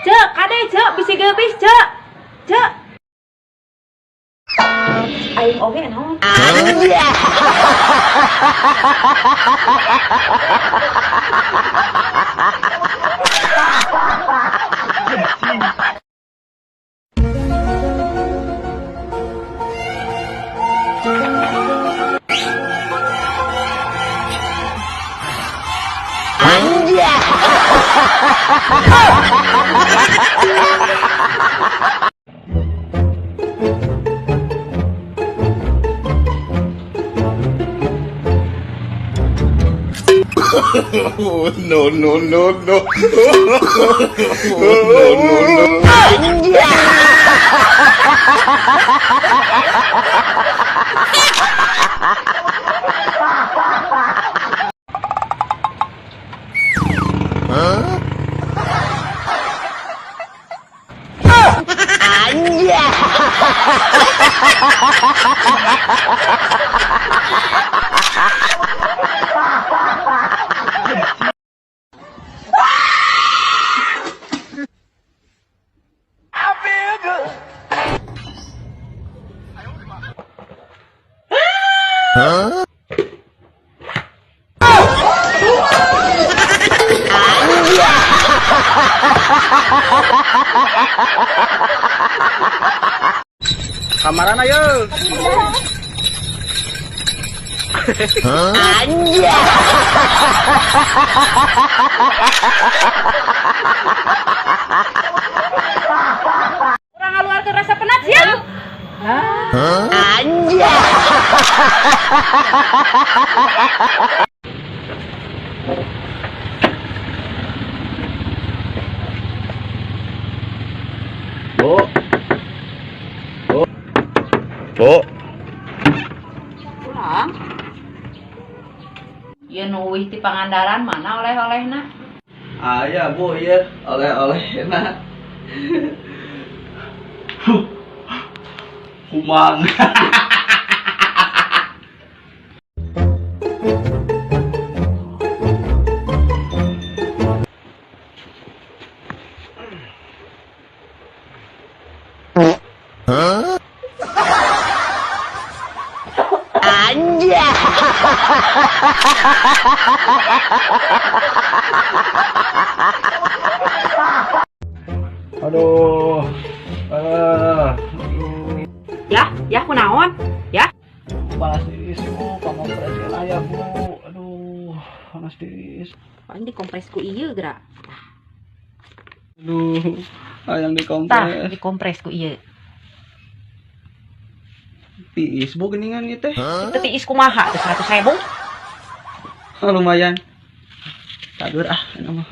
Cek, kade cek, bisi geupis cek. Cek. Aing oge naon? No, no, no, no. No, no, no. Kamaran ayo. Urang ngaluarkeun rasa penat siang. Bu. Bu. Pulang. Ieu nuwih ti Pangandaran mana oleh-olehna? Aya Bu, ieu oleh-olehna. Kumang. Aduh. Ya kunaon? Ya. Panas tiris Bu, pamompreskeun aya Bu. Aduh, panas tiris. Paling dikompres ku ieu geura. Aduh, hayang Tah, dikompres. dikompres ku ieu. Tiis Bu geningan ieu teh. Itu tiis kumaha teh 100.000? Lumayan. Tadur ini mah.